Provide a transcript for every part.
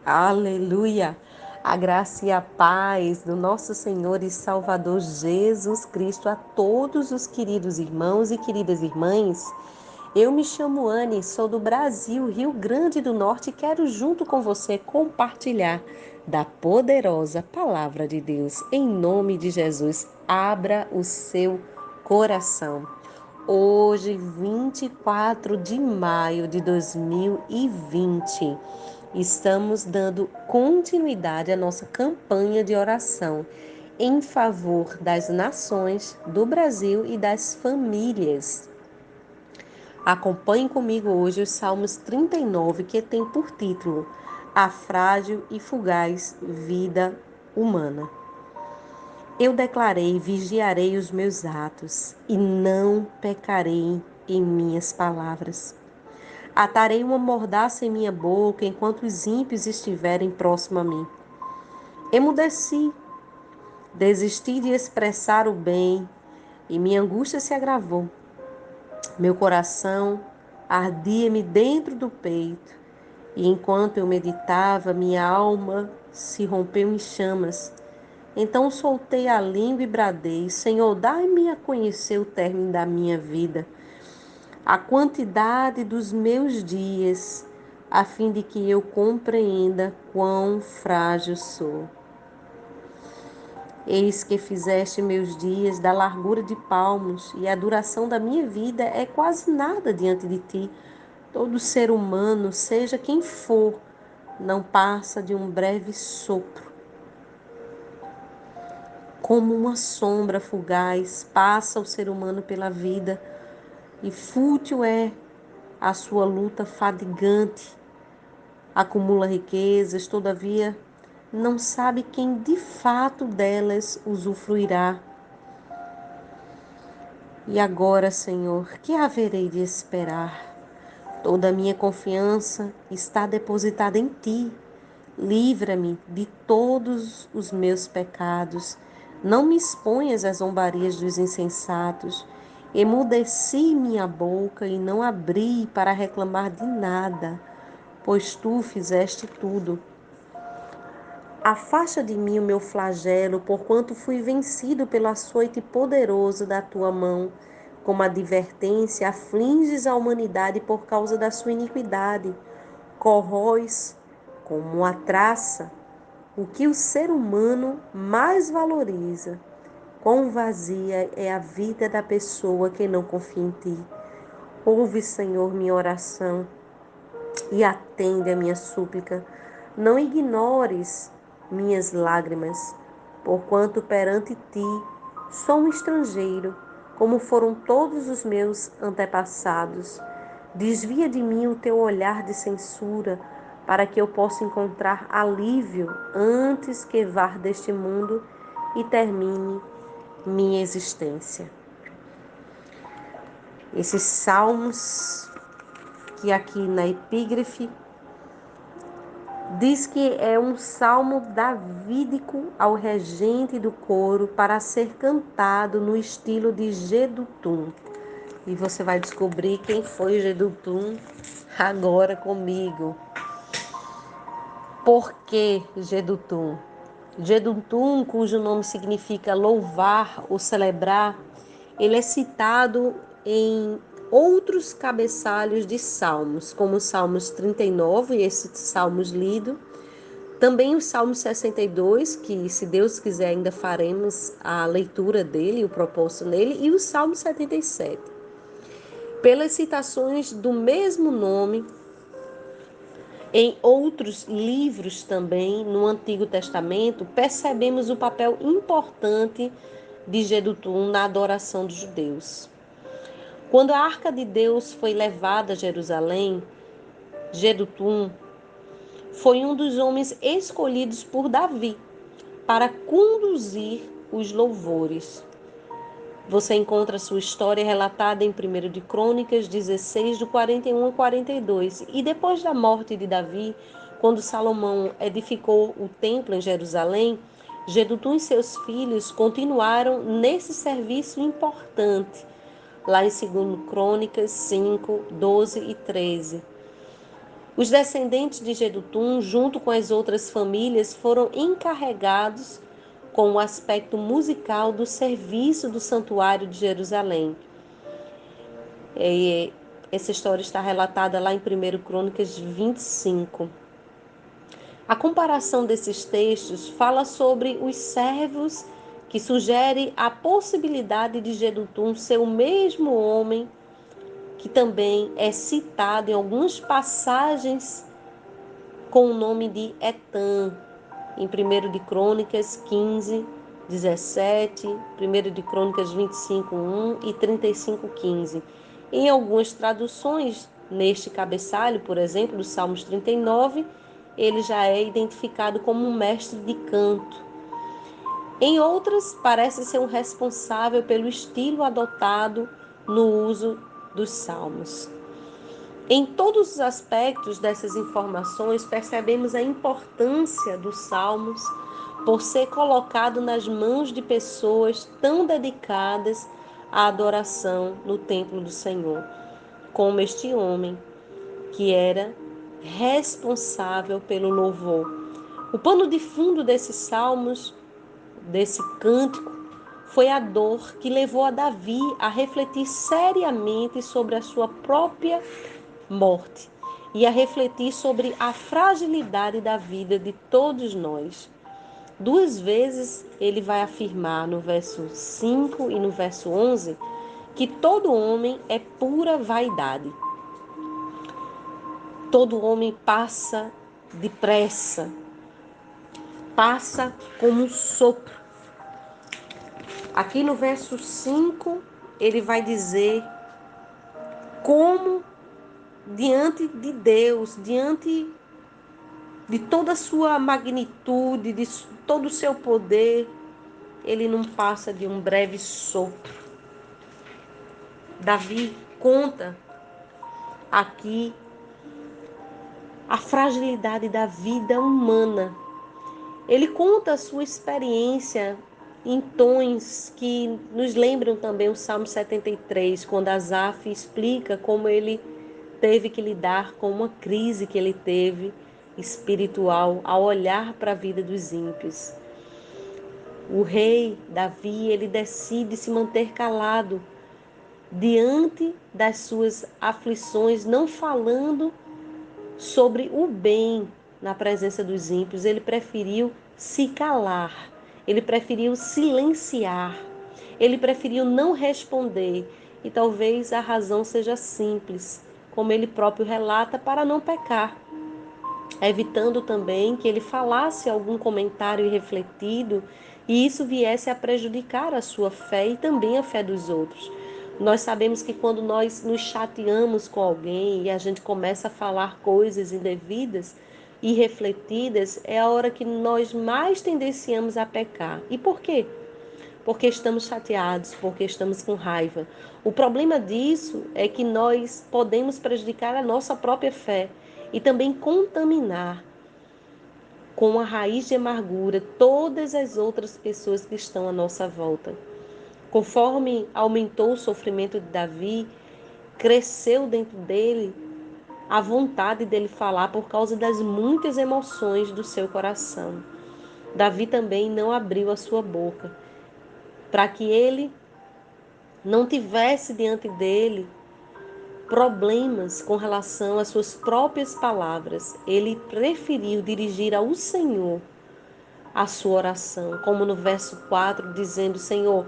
Aleluia! A graça e a paz do nosso Senhor e Salvador Jesus Cristo a todos os queridos irmãos e queridas irmãs. Eu me chamo Anne, sou do Brasil, Rio Grande do Norte e quero junto com você compartilhar da poderosa Palavra de Deus. Em nome de Jesus, abra o seu coração. Hoje, 24 de maio de 2020, estamos dando continuidade à nossa campanha de oração em favor das nações, do Brasil e das famílias. Acompanhe comigo hoje os Salmos 39, que tem por título A Frágil e Fugaz Vida Humana. Eu declarei, vigiarei os meus atos e não pecarei em minhas palavras. Atarei uma mordaça em minha boca enquanto os ímpios estiverem próximo a mim. Emudeci, desisti de expressar o bem e minha angústia se agravou. Meu coração ardia-me dentro do peito e enquanto eu meditava, minha alma se rompeu em chamas. Então soltei a língua e bradei: Senhor, dai-me a conhecer o término da minha vida, a quantidade dos meus dias, a fim de que eu compreenda quão frágil sou. Eis que fizeste meus dias da largura de palmos, e a duração da minha vida é quase nada diante de ti. Todo ser humano, seja quem for, não passa de um breve sopro. Como uma sombra fugaz passa o ser humano pela vida, e fútil é a sua luta fadigante. Acumula riquezas, todavia não sabe quem de fato delas usufruirá. E agora, Senhor, que haverei de esperar? Toda a minha confiança está depositada em Ti. Livra-me de todos os meus pecados. Não me exponhas às zombarias dos insensatos. Emudeci minha boca e não abri para reclamar de nada, pois Tu fizeste tudo. Afasta de mim o meu flagelo, porquanto fui vencido pelo açoite poderoso da Tua mão. Como advertência, afliges a humanidade por causa da sua iniquidade. Corróis como a traça o que o ser humano mais valoriza. Quão vazia é a vida da pessoa que não confia em Ti. Ouve, Senhor, minha oração e atende a minha súplica. Não ignores minhas lágrimas, porquanto perante Ti sou um estrangeiro, como foram todos os meus antepassados. Desvia de mim o Teu olhar de censura, para que eu possa encontrar alívio antes que vá deste mundo e termine minha existência. Esses salmos que aqui na epígrafe diz que é um salmo davídico ao regente do coro para ser cantado no estilo de Jedutum. E você vai descobrir quem foi Jedutum agora comigo. Por que Jedutum? Jedutum, cujo nome significa louvar ou celebrar, ele é citado em outros cabeçalhos de salmos, como os salmos 39, esses salmos lidos, também o salmo 62, que se Deus quiser ainda faremos a leitura dele, o propósito nele, e o salmo 77. Pelas citações do mesmo nome, em outros livros também, no Antigo Testamento, percebemos o papel importante de Jedutum na adoração dos judeus. Quando a Arca de Deus foi levada a Jerusalém, Jedutum foi um dos homens escolhidos por Davi para conduzir os louvores. Você encontra sua história relatada em 1 de Crônicas 16, do 41 ao 42. E depois da morte de Davi, quando Salomão edificou o templo em Jerusalém, Jedutum e seus filhos continuaram nesse serviço importante, lá em 2 Crônicas 5, 12 e 13. Os descendentes de Jedutum, junto com as outras famílias, foram encarregados com o aspecto musical do serviço do Santuário de Jerusalém. Essa história está relatada lá em 1 Crônicas 25. A comparação desses textos fala sobre os servos, que sugere a possibilidade de Jedutum ser o mesmo homem que também é citado em algumas passagens com o nome de Etam, em 1 de Crônicas 15, 17, 1 de Crônicas 25, 1 e 35, 15. Em algumas traduções, neste cabeçalho, por exemplo, do Salmos 39, ele já é identificado como um mestre de canto. Em outras, parece ser um responsável pelo estilo adotado no uso dos salmos. Em todos os aspectos dessas informações, percebemos a importância dos salmos por ser colocado nas mãos de pessoas tão dedicadas à adoração no templo do Senhor, como este homem, que era responsável pelo louvor. O pano de fundo desses salmos, desse cântico, foi a dor que levou a Davi a refletir seriamente sobre a sua própria morte e a refletir sobre a fragilidade da vida de todos nós. Duas vezes ele vai afirmar no verso 5 e no verso 11 que todo homem é pura vaidade. Todo homem passa depressa, passa como um sopro. Aqui no verso 5 ele vai dizer como diante de Deus, diante de toda a sua magnitude, de todo o seu poder, ele não passa de um breve sopro. Davi conta aqui a fragilidade da vida humana. Ele conta a sua experiência em tons que nos lembram também o Salmo 73, quando Asaf explica como ele teve que lidar com uma crise que ele teve espiritual ao olhar para a vida dos ímpios. O rei Davi, ele decide se manter calado diante das suas aflições, não falando sobre o bem na presença dos ímpios. Ele preferiu se calar, ele preferiu silenciar, ele preferiu não responder. E talvez a razão seja simples, como ele próprio relata, para não pecar, evitando também que ele falasse algum comentário irrefletido e isso viesse a prejudicar a sua fé e também a fé dos outros. Nós sabemos que quando nós nos chateamos com alguém e a gente começa a falar coisas indevidas, irrefletidas, é a hora que nós mais tendenciamos a pecar. E por quê? Porque estamos chateados, porque estamos com raiva. O problema disso é que nós podemos prejudicar a nossa própria fé e também contaminar com a raiz de amargura todas as outras pessoas que estão à nossa volta. Conforme aumentou o sofrimento de Davi, cresceu dentro dele a vontade dele falar por causa das muitas emoções do seu coração. Davi também não abriu a sua boca, para que ele não tivesse diante dele problemas com relação às suas próprias palavras. Ele preferiu dirigir ao Senhor a sua oração, como no verso 4, dizendo: Senhor,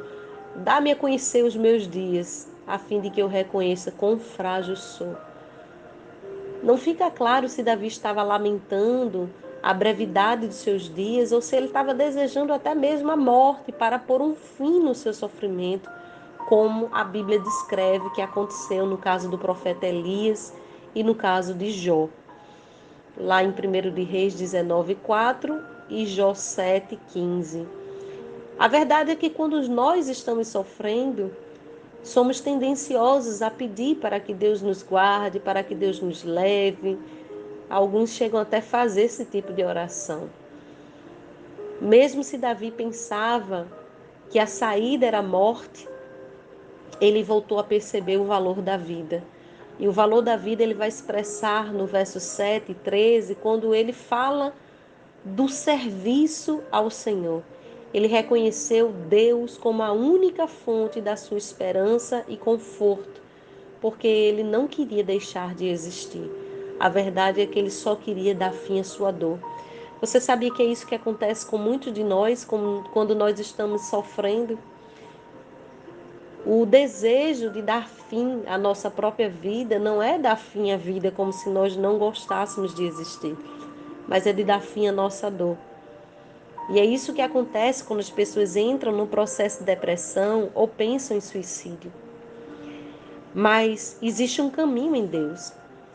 dá-me a conhecer os meus dias, a fim de que eu reconheça quão frágil sou. Não fica claro se Davi estava lamentando a brevidade dos seus dias ou se ele estava desejando até mesmo a morte para pôr um fim no seu sofrimento, como a Bíblia descreve que aconteceu no caso do profeta Elias e no caso de Jó. Lá em 1 de Reis 19:4 e Jó 7:15. A verdade é que quando nós estamos sofrendo, somos tendenciosos a pedir para que Deus nos guarde, para que Deus nos leve. Alguns chegam até a fazer esse tipo de oração. Mesmo se Davi pensava que a saída era a morte, ele voltou a perceber o valor da vida. E o valor da vida ele vai expressar no verso 7 e 13, quando ele fala do serviço ao Senhor. Ele reconheceu Deus como a única fonte da sua esperança e conforto, porque ele não queria deixar de existir. A verdade é que ele só queria dar fim à sua dor. Você sabia que é isso que acontece com muitos de nós quando nós estamos sofrendo? O desejo de dar fim à nossa própria vida não é dar fim à vida como se nós não gostássemos de existir, mas é de dar fim à nossa dor. E é isso que acontece quando as pessoas entram no processo de depressão ou pensam em suicídio. Mas existe um caminho em Deus.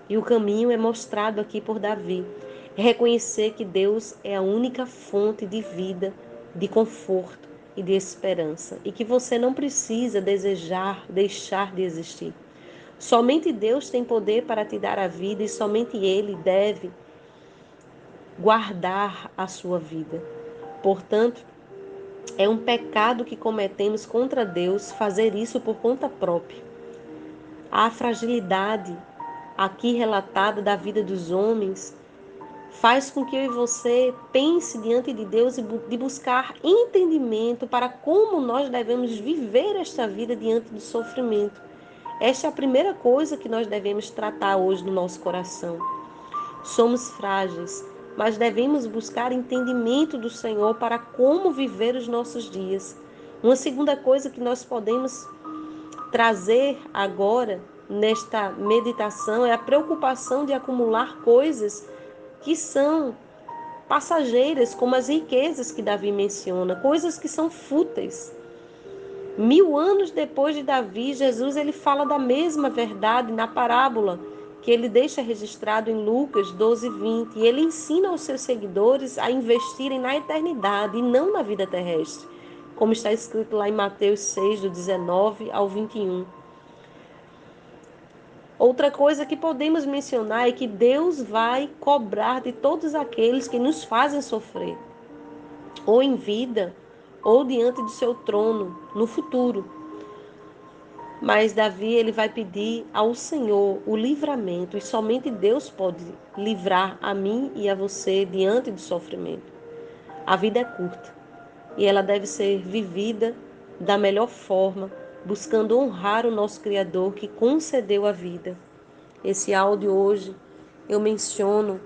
E o caminho é mostrado aqui por Davi. É reconhecer que Deus é a única fonte de vida, de conforto e de esperança. E que você não precisa desejar deixar de existir. Somente Deus tem poder para te dar a vida e somente Ele deve guardar a sua vida. Portanto, é um pecado que cometemos contra Deus fazer isso por conta própria. A fragilidade aqui relatada da vida dos homens faz com que eu e você pense diante de Deus e de buscar entendimento para como nós devemos viver esta vida diante do sofrimento. Esta é a primeira coisa que nós devemos tratar hoje no nosso coração. Somos frágeis, mas devemos buscar entendimento do Senhor para como viver os nossos dias. Uma segunda coisa que nós podemos trazer agora nesta meditação é a preocupação de acumular coisas que são passageiras, como as riquezas que Davi menciona, coisas que são fúteis. 1000 anos depois de Davi, Jesus ele fala da mesma verdade na parábola que ele deixa registrado em Lucas 12:20. E ele ensina aos seus seguidores a investirem na eternidade e não na vida terrestre, como está escrito lá em Mateus 6, do 19 ao 21. Outra coisa que podemos mencionar é que Deus vai cobrar de todos aqueles que nos fazem sofrer, ou em vida, ou diante do seu trono, no futuro. Mas Davi ele vai pedir ao Senhor o livramento, e somente Deus pode livrar a mim e a você diante do sofrimento. A vida é curta e ela deve ser vivida da melhor forma, buscando honrar o nosso Criador que concedeu a vida. Esse áudio hoje eu menciono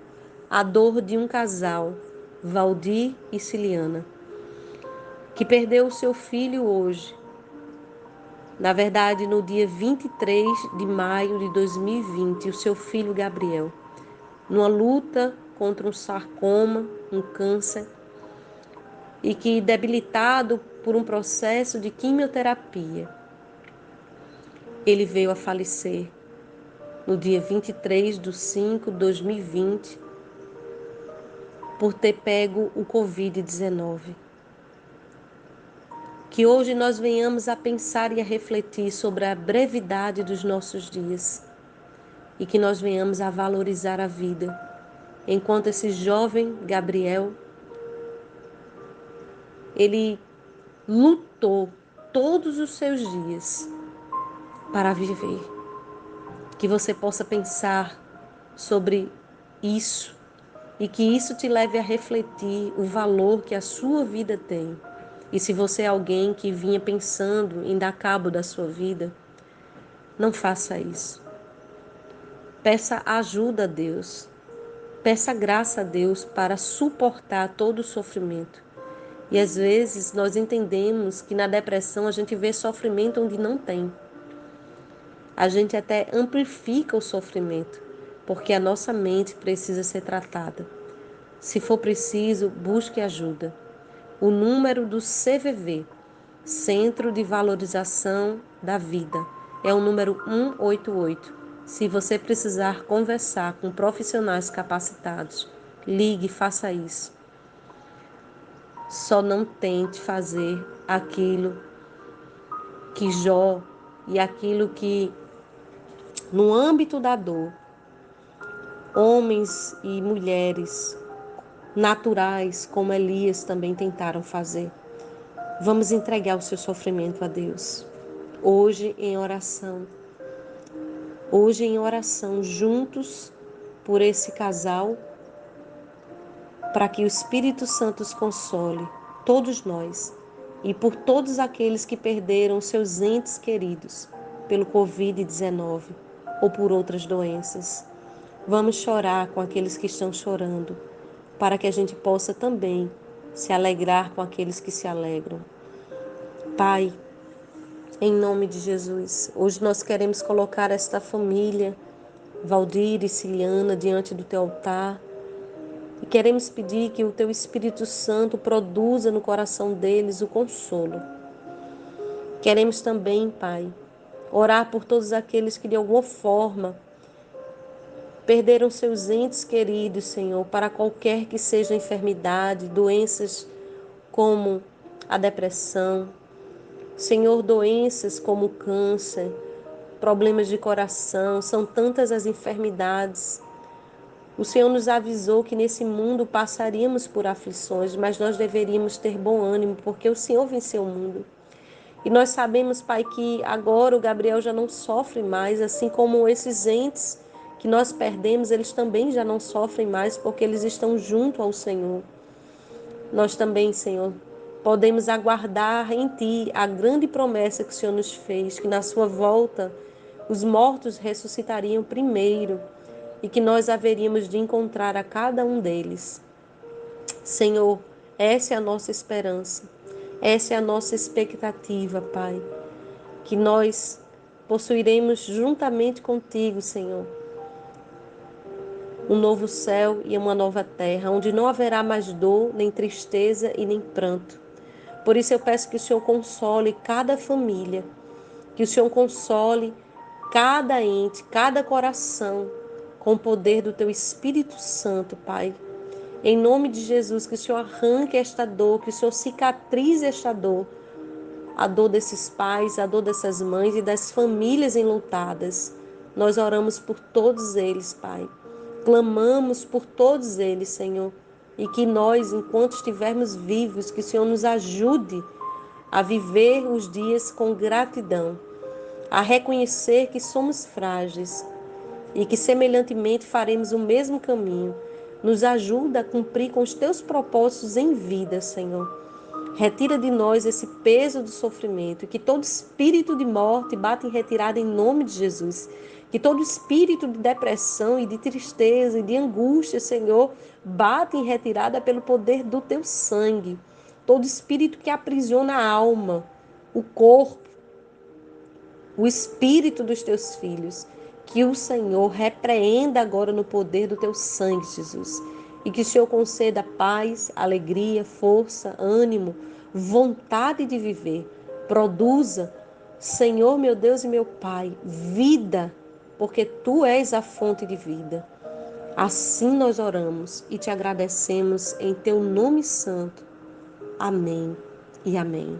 a dor de um casal, Valdir e Ciliana, que perdeu o seu filho hoje. Na verdade, no dia 23 de maio de 2020, o seu filho Gabriel, numa luta contra um sarcoma, um câncer, e que debilitado por um processo de quimioterapia, ele veio a falecer no dia 23 de 5 de 2020, por ter pego o Covid-19. Que hoje nós venhamos a pensar e a refletir sobre a brevidade dos nossos dias e que nós venhamos a valorizar a vida, enquanto esse jovem Gabriel, ele lutou todos os seus dias para viver. Que você possa pensar sobre isso e que isso te leve a refletir o valor que a sua vida tem. E se você é alguém que vinha pensando em dar cabo da sua vida, não faça isso. Peça ajuda a Deus. Peça graça a Deus para suportar todo o sofrimento. E às vezes nós entendemos que na depressão a gente vê sofrimento onde não tem. A gente até amplifica o sofrimento, porque a nossa mente precisa ser tratada. Se for preciso, busque ajuda. O número do CVV, Centro de Valorização da Vida, é o número 188. Se você precisar conversar com profissionais capacitados, ligue e faça isso. Só não tente fazer aquilo que Jó e aquilo que, no âmbito da dor, homens e mulheres naturais como Elias também tentaram fazer. Vamos entregar o seu sofrimento a Deus. Hoje, em oração, hoje em oração juntos por esse casal, para que o Espírito Santo os console, todos nós, e por todos aqueles que perderam seus entes queridos pelo Covid-19 ou por outras doenças. Vamos chorar com aqueles que estão chorando, para que a gente possa também se alegrar com aqueles que se alegram. Pai, em nome de Jesus, hoje nós queremos colocar esta família, Valdir e Ciliana, diante do teu altar, e queremos pedir que o teu Espírito Santo produza no coração deles o consolo. Queremos também, Pai, orar por todos aqueles que de alguma forma perderam seus entes queridos, Senhor, para qualquer que seja a enfermidade, doenças como a depressão, Senhor, doenças como o câncer, problemas de coração, são tantas as enfermidades. O Senhor nos avisou que nesse mundo passaríamos por aflições, mas nós deveríamos ter bom ânimo, porque o Senhor venceu o mundo. E nós sabemos, Pai, que agora o Gabriel já não sofre mais, assim como esses entes que nós perdemos, eles também já não sofrem mais, porque eles estão junto ao Senhor. Nós também, Senhor, podemos aguardar em Ti a grande promessa que o Senhor nos fez, que na sua volta os mortos ressuscitariam primeiro e que nós haveríamos de encontrar a cada um deles. Senhor, essa é a nossa esperança, essa é a nossa expectativa, Pai, que nós possuiremos juntamente contigo, Senhor, um novo céu e uma nova terra, onde não haverá mais dor, nem tristeza e nem pranto. Por isso eu peço que o Senhor console cada família, que o Senhor console cada ente, cada coração, com o poder do Teu Espírito Santo, Pai. Em nome de Jesus, que o Senhor arranque esta dor, que o Senhor cicatrize esta dor, a dor desses pais, a dor dessas mães e das famílias enlutadas. Nós oramos por todos eles, Pai. Clamamos por todos eles, Senhor. E que nós, enquanto estivermos vivos, que o Senhor nos ajude a viver os dias com gratidão, a reconhecer que somos frágeis e que semelhantemente faremos o mesmo caminho. Nos ajuda a cumprir com os teus propósitos em vida, Senhor. Retira de nós esse peso do sofrimento, e que todo espírito de morte bata em retirada em nome de Jesus. Que todo espírito de depressão e de tristeza e de angústia, Senhor, bata em retirada pelo poder do teu sangue. Todo espírito que aprisiona a alma, o corpo, o espírito dos teus filhos, que o Senhor repreenda agora no poder do teu sangue, Jesus. E que o Senhor conceda paz, alegria, força, ânimo, vontade de viver. Produza, Senhor, meu Deus e meu Pai, vida, porque Tu és a fonte de vida. Assim nós oramos e te agradecemos em Teu nome santo. Amém e amém.